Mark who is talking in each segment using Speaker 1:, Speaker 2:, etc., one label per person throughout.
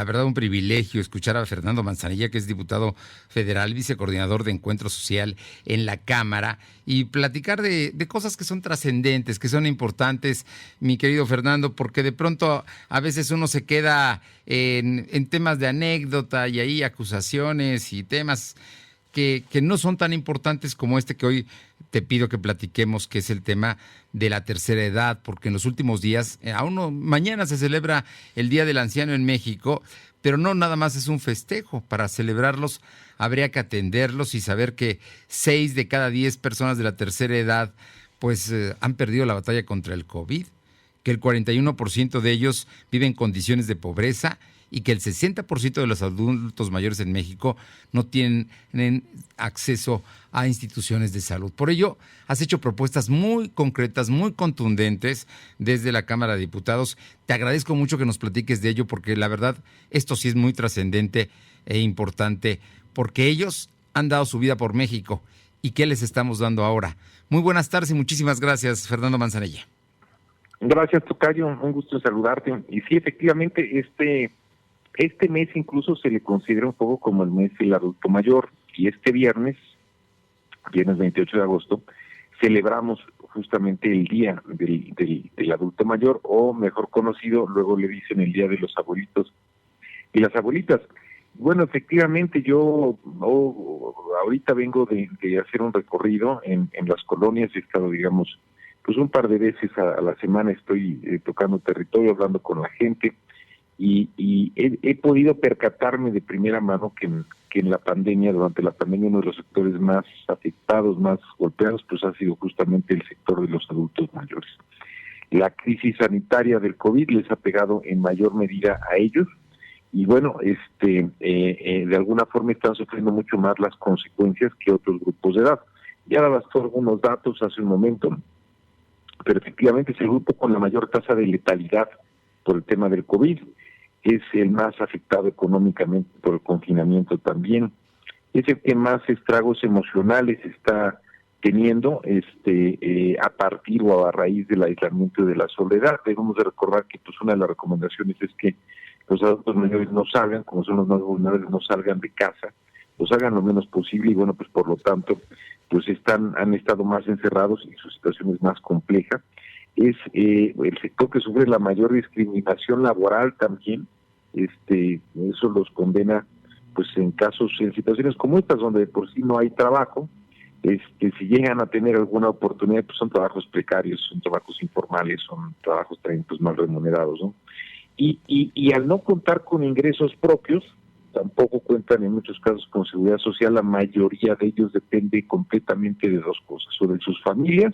Speaker 1: La verdad, un privilegio escuchar a Fernando Manzanilla, que es diputado federal, vicecoordinador de Encuentro Social en la Cámara, y platicar de cosas que son trascendentes, que son importantes, mi querido Fernando, porque de pronto a veces uno se queda en temas de anécdota y ahí acusaciones y temas que no son tan importantes como este que hoy te pido que platiquemos, que es el tema de la tercera edad, porque en los últimos días, mañana se celebra el Día del Anciano en México, pero no nada más es un festejo. Para celebrarlos habría que atenderlos y saber que 6 de cada 10 personas de la tercera edad pues han perdido la batalla contra el COVID, que el 41% de ellos vive en condiciones de pobreza y que el 60% de los adultos mayores en México no tienen acceso a instituciones de salud. Por ello, has hecho propuestas muy concretas, muy contundentes desde la Cámara de Diputados. Te agradezco mucho que nos platiques de ello porque la verdad, esto sí es muy trascendente e importante porque ellos han dado su vida por México. ¿Y qué les estamos dando ahora? Muy buenas tardes y muchísimas gracias, Fernando Manzanilla.
Speaker 2: Gracias, tocayo, un gusto saludarte. Y sí, efectivamente, este mes incluso se le considera un poco como el mes del adulto mayor, y este viernes 28 de agosto, celebramos justamente el Día del Adulto Mayor, o mejor conocido, luego le dicen el Día de los Abuelitos y las Abuelitas. Bueno, efectivamente, yo ahorita vengo de hacer un recorrido en las colonias. He estado, digamos, pues un par de veces a la semana estoy tocando territorio, hablando con la gente, y he podido percatarme de primera mano que en la pandemia, durante la pandemia, uno de los sectores más afectados, más golpeados, pues ha sido justamente el sector de los adultos mayores. La crisis sanitaria del COVID les ha pegado en mayor medida a ellos, y bueno, de alguna forma están sufriendo mucho más las consecuencias que otros grupos de edad. Ya dabas tú algunos datos hace un momento, pero efectivamente es el grupo con la mayor tasa de letalidad por el tema del COVID, es el más afectado económicamente por el confinamiento también, es el que más estragos emocionales está teniendo a partir o a raíz del aislamiento y de la soledad. Debemos de recordar que pues una de las recomendaciones es que los adultos mayores no salgan, como son los más vulnerables, no salgan de casa, los hagan lo menos posible, y bueno, pues por lo tanto pues han estado más encerrados y su situación es más compleja. Es el sector que sufre la mayor discriminación laboral también. Eso los condena pues en situaciones como estas, donde de por sí no hay trabajo. Si llegan a tener alguna oportunidad, pues son trabajos precarios, son trabajos informales, son trabajos también pues mal remunerados, ¿no? Y al no contar con ingresos propios, tampoco cuentan en muchos casos con seguridad social. La mayoría de ellos depende completamente de dos cosas: o de sus familias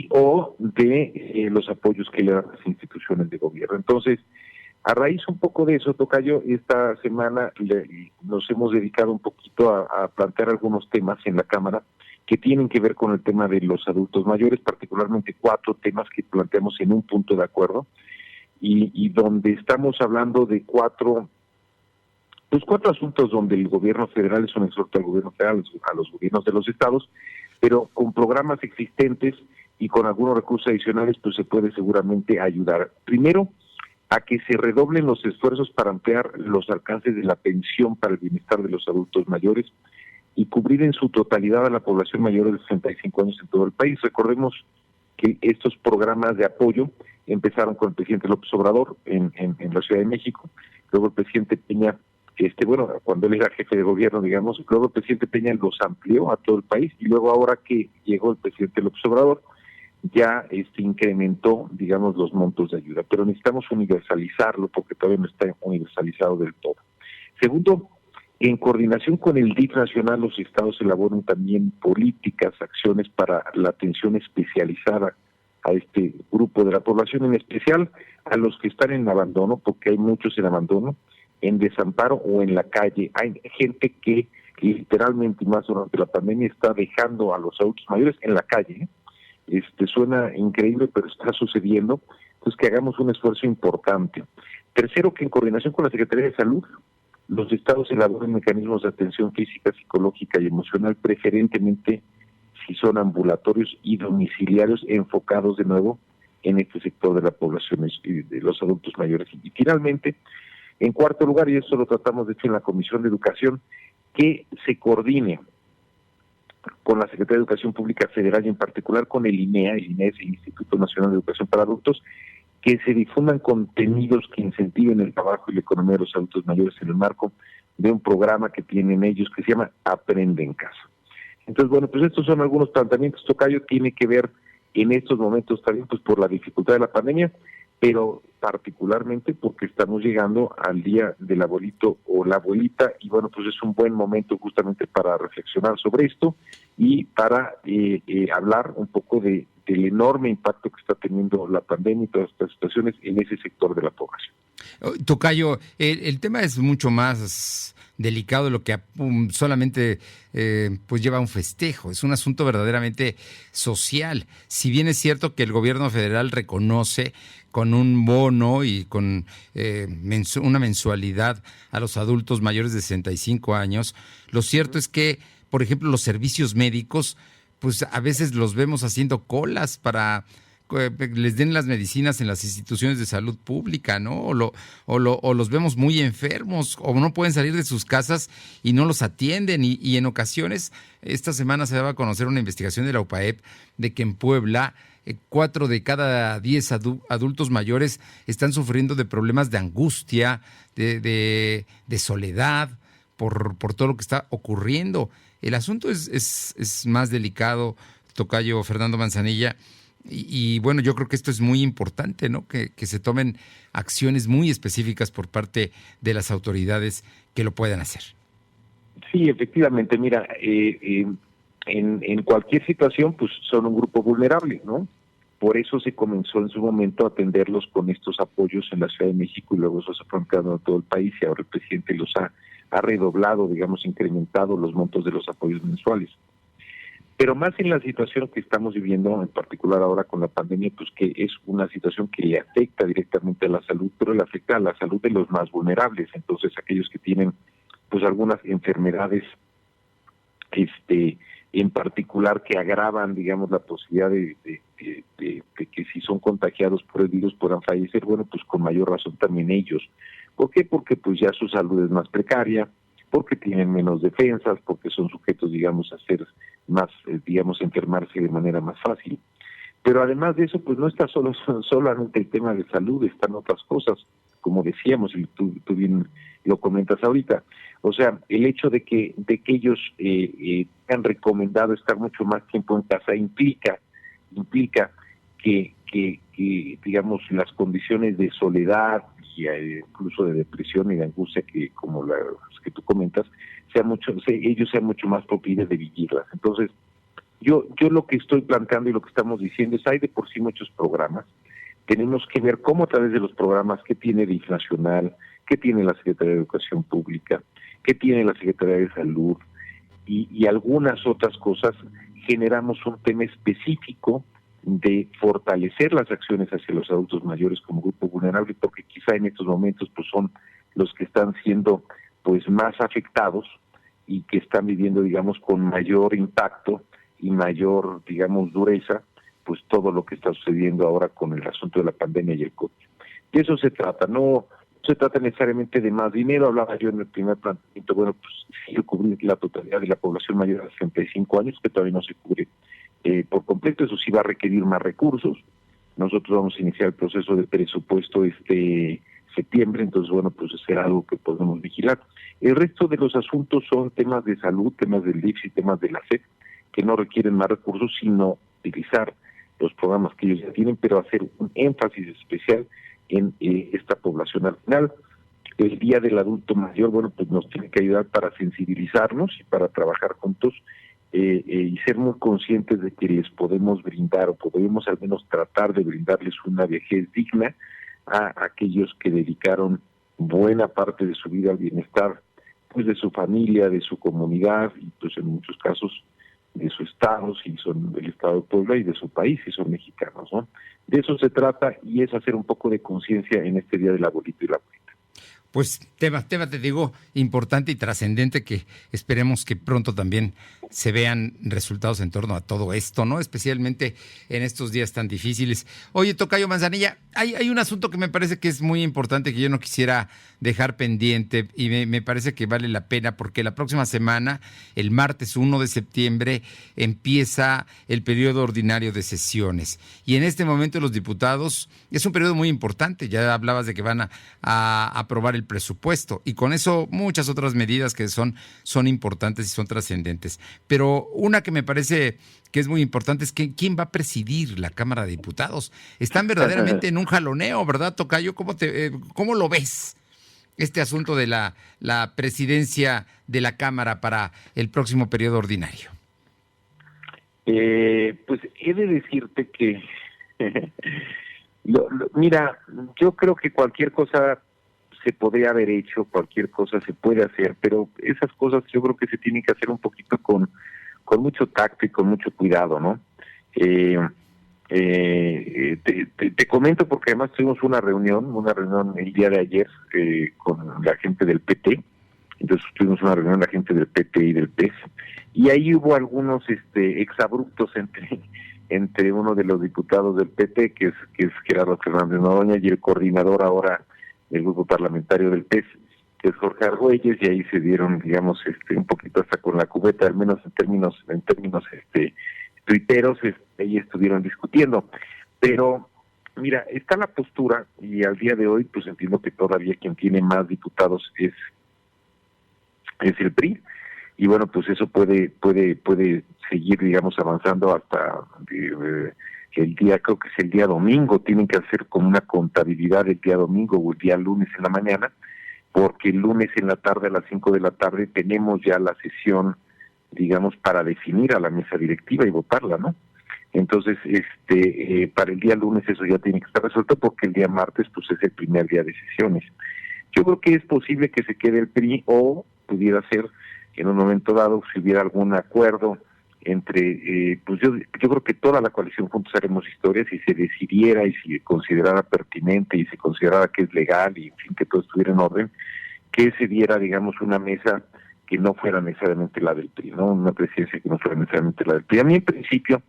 Speaker 2: o de los apoyos que le dan las instituciones de gobierno. Entonces, a raíz un poco de eso, tocayo, esta semana nos hemos dedicado un poquito a plantear algunos temas en la Cámara que tienen que ver con el tema de los adultos mayores, particularmente 4 temas que planteamos en un punto de acuerdo, y donde estamos hablando de 4 asuntos donde el gobierno federal es un exhorto al gobierno federal, a los gobiernos de los estados, pero con programas existentes y con algunos recursos adicionales, pues se puede seguramente ayudar. Primero, a que se redoblen los esfuerzos para ampliar los alcances de la pensión para el bienestar de los adultos mayores y cubrir en su totalidad a la población mayor de 65 años en todo el país. Recordemos que estos programas de apoyo empezaron con el presidente López Obrador en la Ciudad de México, luego el presidente Peña, cuando él era jefe de gobierno, digamos, luego el presidente Peña los amplió a todo el país, y luego ahora que llegó el presidente López Obrador, ya incrementó, digamos, los montos de ayuda, pero necesitamos universalizarlo porque todavía no está universalizado del todo. Segundo, en coordinación con el DIF nacional, los estados elaboran también políticas, acciones para la atención especializada a este grupo de la población, en especial a los que están en abandono, porque hay muchos en abandono, en desamparo o en la calle. Hay gente que literalmente, y más durante la pandemia, está dejando a los adultos mayores en la calle, suena increíble, pero está sucediendo. Entonces, que hagamos un esfuerzo importante. Tercero, que en coordinación con la Secretaría de Salud, los estados elaboren mecanismos de atención física, psicológica y emocional, preferentemente si son ambulatorios y domiciliarios, enfocados de nuevo en este sector de la población y de los adultos mayores. Y finalmente, En cuarto lugar, y eso lo tratamos de hecho en la Comisión de Educación, que se coordine con la Secretaría de Educación Pública Federal y en particular con el INEA. El INEA es el Instituto Nacional de Educación para Adultos, que se difundan contenidos que incentiven el trabajo y la economía de los adultos mayores en el marco de un programa que tienen ellos que se llama Aprende en Casa. Entonces, bueno, pues estos son algunos planteamientos. Tocayo tiene que ver en estos momentos también pues por la dificultad de la pandemia, pero particularmente porque estamos llegando al día del abuelito o la abuelita, y bueno, pues es un buen momento justamente para reflexionar sobre esto y para hablar un poco del enorme impacto que está teniendo la pandemia y todas estas situaciones en ese sector de la población.
Speaker 1: Tocayo, el tema es mucho más delicado de lo que solamente pues lleva a un festejo. Es un asunto verdaderamente social. Si bien es cierto que el gobierno federal reconoce con un bono y con una mensualidad a los adultos mayores de 65 años, lo cierto es que, por ejemplo, los servicios médicos, pues a veces los vemos haciendo colas para les den las medicinas en las instituciones de salud pública, ¿no? O los vemos muy enfermos, o no pueden salir de sus casas y no los atienden. Y en ocasiones, esta semana se daba a conocer una investigación de la UPAEP de que en Puebla 4 de cada 10 adultos mayores están sufriendo de problemas de angustia, de soledad, por todo lo que está ocurriendo. El asunto es más delicado, tocayo Fernando Manzanilla. Y bueno, yo creo que esto es muy importante, ¿no? Que se tomen acciones muy específicas por parte de las autoridades que lo puedan hacer.
Speaker 2: Sí, efectivamente, mira, en cualquier situación, pues son un grupo vulnerable, ¿no? Por eso se comenzó en su momento a atenderlos con estos apoyos en la Ciudad de México y luego eso se fue ampliando a todo el país y ahora el presidente los ha redoblado, digamos, incrementado los montos de los apoyos mensuales. Pero más en la situación que estamos viviendo, en particular ahora con la pandemia, pues que es una situación que le afecta directamente a la salud, pero le afecta a la salud de los más vulnerables, entonces aquellos que tienen pues algunas enfermedades en particular que agravan, digamos, la posibilidad de que si son contagiados por el virus puedan fallecer, bueno, pues con mayor razón también ellos. ¿Por qué? Porque pues ya su salud es más precaria, porque tienen menos defensas, porque son sujetos, digamos, a ser más, digamos, enfermarse de manera más fácil. Pero además de eso, pues no está solamente el tema de salud, están otras cosas, como decíamos, y tú bien lo comentas ahorita. O sea, el hecho de que ellos han recomendado estar mucho más tiempo en casa implica que digamos, las condiciones de soledad y incluso de depresión y de angustia que como las que tú comentas, ellos sean mucho más propios de vivirlas. Entonces, yo lo que estoy planteando y lo que estamos diciendo es, hay de por sí muchos programas, tenemos que ver cómo a través de los programas que tiene DIF Nacional, que tiene la Secretaría de Educación Pública, que tiene la Secretaría de Salud y algunas otras cosas, generamos un tema específico de fortalecer las acciones hacia los adultos mayores como grupo vulnerable, porque quizá en estos momentos pues son los que están siendo pues más afectados y que están viviendo, digamos, con mayor impacto y mayor, digamos, dureza, pues todo lo que está sucediendo ahora con el asunto de la pandemia y el COVID. De eso se trata, no se trata necesariamente de más dinero. Hablaba yo en el primer planteamiento, bueno, pues sí, cubrir la totalidad de la población mayor de 65 años, que todavía no se cubre por completo, eso sí va a requerir más recursos. Nosotros vamos a iniciar el proceso de presupuesto septiembre, entonces bueno, pues será algo que podemos vigilar. El resto de los asuntos son temas de salud, temas del DIF y temas de la SEP, que no requieren más recursos, sino utilizar los programas que ellos ya tienen, pero hacer un énfasis especial en esta población. Al final, el Día del Adulto Mayor, bueno, pues nos tiene que ayudar para sensibilizarnos y para trabajar juntos y ser muy conscientes de que les podemos brindar o podemos al menos tratar de brindarles una vejez digna a aquellos que dedicaron buena parte de su vida al bienestar pues de su familia, de su comunidad y pues en muchos casos de su estado, si son del estado de Puebla, y de su país, si son mexicanos, ¿no? De eso se trata y es hacer un poco de conciencia en este Día del Abuelito y la Abuelita.
Speaker 1: Pues tema, te digo, importante y trascendente, que esperemos que pronto también se vean resultados en torno a todo esto, ¿no? Especialmente en estos días tan difíciles. Oye, tocayo Manzanilla, hay un asunto que me parece que es muy importante, que yo no quisiera dejar pendiente, y me parece que vale la pena, porque la próxima semana, el martes 1 de septiembre, empieza el periodo ordinario de sesiones. Y en este momento los diputados, es un periodo muy importante, ya hablabas de que van a aprobar el presupuesto, y con eso muchas otras medidas que son importantes y son trascendentes. Pero una que me parece que es muy importante es que quién va a presidir la Cámara de Diputados. Están verdaderamente en un jaloneo, ¿verdad, tocayo? ¿Cómo lo ves este asunto de la presidencia de la Cámara para el próximo periodo ordinario?
Speaker 2: Pues he de decirte que, mira, yo creo que cualquier cosa se podría haber hecho, cualquier cosa se puede hacer, pero esas cosas yo creo que se tienen que hacer un poquito con mucho tacto y con mucho cuidado, ¿no? Te comento porque además tuvimos una reunión el día de ayer con la gente del PT. Entonces tuvimos una reunión la gente del PT y del PES, y ahí hubo algunos exabruptos entre uno de los diputados del PT, que es Gerardo Fernández Noroña, y el coordinador ahora del grupo parlamentario del PES, que es Jorge Argüelles, y ahí se dieron, digamos, un poquito hasta con la cubeta, al menos en términos tuiteros, ahí estuvieron discutiendo. Pero mira, está la postura, y al día de hoy pues entiendo que todavía quien tiene más diputados es el PRI, y bueno, pues eso puede seguir, digamos, avanzando hasta el día, creo que es el día domingo. Tienen que hacer como una contabilidad el día domingo o el día lunes en la mañana, porque el lunes en la tarde, a las 5 de la tarde, tenemos ya la sesión, digamos, para definir a la mesa directiva y votarla, ¿no? Entonces, para el día lunes eso ya tiene que estar resuelto, porque el día martes pues es el primer día de sesiones. Yo creo que es posible que se quede el PRI, o pudiera ser que en un momento dado, si hubiera algún acuerdo entre, pues yo creo que toda la coalición Juntos Haremos Historia, si se decidiera y si considerara pertinente y se considerara que es legal y en fin, que todo estuviera en orden, que se diera, digamos, una mesa que no fuera necesariamente la del PRI, ¿no? Una presidencia que no fuera necesariamente la del PRI. A mí, en principio,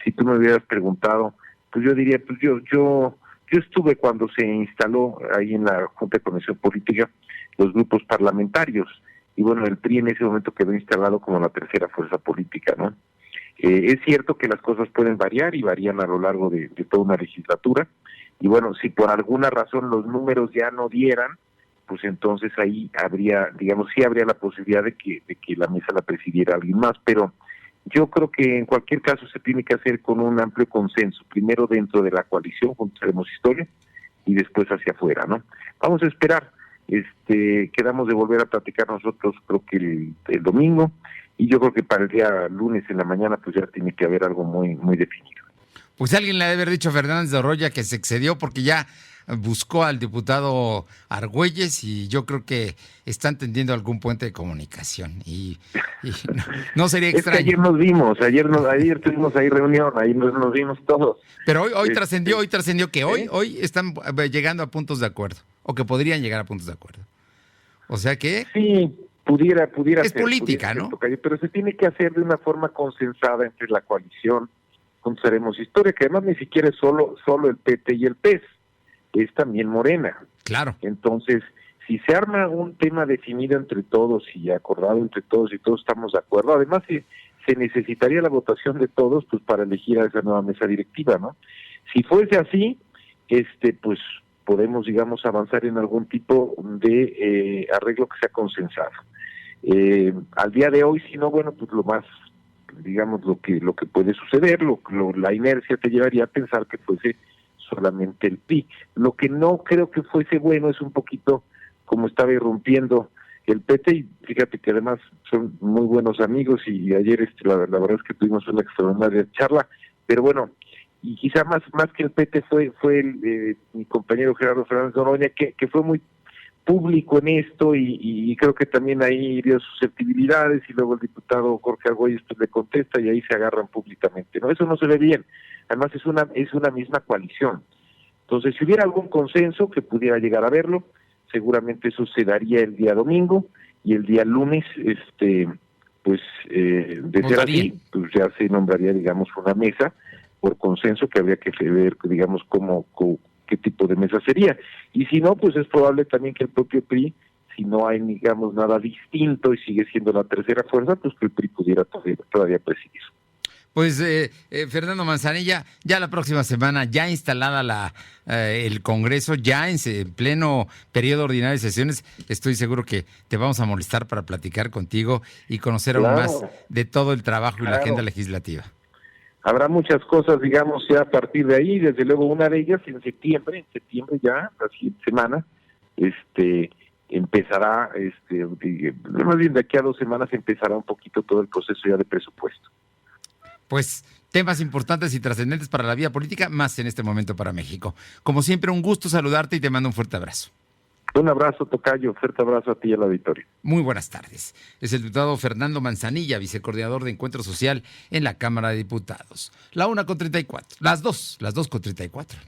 Speaker 2: si tú me hubieras preguntado, pues yo diría, pues yo estuve cuando se instaló ahí en la Junta de Coordinación Política los grupos parlamentarios, y bueno, el PRI en ese momento quedó instalado como la tercera fuerza política, ¿no? Es cierto que las cosas pueden variar, y varían a lo largo de toda una legislatura, y bueno, si por alguna razón los números ya no dieran, pues entonces ahí habría, digamos, sí habría la posibilidad de que la mesa la presidiera alguien más, pero yo creo que en cualquier caso se tiene que hacer con un amplio consenso, primero dentro de la coalición Juntos Haremos Historia, y después hacia afuera, ¿no? Vamos a esperar. Quedamos de volver a platicar nosotros, creo que el domingo, y yo creo que para el día lunes en la mañana pues ya tiene que haber algo muy muy definido.
Speaker 1: Pues alguien le debe haber dicho a Fernández de Noroña que se excedió, porque ya buscó al diputado Argüelles, y yo creo que están tendiendo algún puente de comunicación, y no sería extraño.
Speaker 2: Es que ayer nos vimos, ayer tuvimos ahí reunión, ahí nos vimos todos.
Speaker 1: Pero hoy trascendió que hoy están llegando a puntos de acuerdo, o que podrían llegar a puntos de acuerdo. O sea que
Speaker 2: sí, pudiera
Speaker 1: es ser política, ¿no?
Speaker 2: Pero se tiene que hacer de una forma consensada entre la coalición Juntos Haremos Historia, que además ni siquiera es solo el PT y el PES, es también Morena.
Speaker 1: Claro.
Speaker 2: Entonces, si se arma un tema definido entre todos y acordado entre todos, y todos estamos de acuerdo, además se necesitaría la votación de todos pues para elegir a esa nueva mesa directiva, ¿no? Si fuese así, pues podemos, digamos, avanzar en algún tipo de arreglo que sea consensado. Al día de hoy, si no, bueno, pues lo más, digamos, lo que puede suceder, la inercia te llevaría a pensar que fuese solamente el PRI. Lo que no creo que fuese bueno es un poquito como estaba irrumpiendo el PT, y fíjate que además son muy buenos amigos, y ayer la verdad es que tuvimos una extraordinaria charla, pero bueno, y quizá más que el PT fue mi compañero Gerardo Fernández Noroña, que fue muy público en esto, y creo que también ahí dio susceptibilidades, y luego el diputado Jorge Argüelles pues le contesta, y ahí se agarran públicamente, ¿no? Eso no se ve bien. Además es una misma coalición. Entonces, si hubiera algún consenso que pudiera llegar a verlo, seguramente eso se daría el día domingo, y el día lunes, pues de ser así, pues ya se nombraría, digamos, una mesa por consenso, que habría que ver, digamos, qué tipo de mesa sería. Y si no, pues es probable también que el propio PRI, si no hay, digamos, nada distinto y sigue siendo la tercera fuerza, pues que el PRI pudiera todavía presidir.
Speaker 1: Pues Fernando Manzanilla, ya la próxima semana, ya instalada el Congreso, ya en pleno periodo ordinario de sesiones, estoy seguro que te vamos a molestar para platicar contigo y conocer aún más de todo el trabajo y la agenda legislativa.
Speaker 2: Habrá muchas cosas, digamos, ya a partir de ahí, desde luego una de ellas en septiembre ya, la siguiente semana, empezará, más bien de aquí a 2 semanas empezará un poquito todo el proceso ya de presupuesto.
Speaker 1: Pues temas importantes y trascendentes para la vida política, más en este momento para México. Como siempre, un gusto saludarte y te mando un fuerte abrazo.
Speaker 2: Un abrazo, tocayo, fuerte abrazo a ti y al auditorio.
Speaker 1: Muy buenas tardes. Es el diputado Fernando Manzanilla, vicecoordinador de Encuentro Social en la Cámara de Diputados. La 1:34, las 2:34.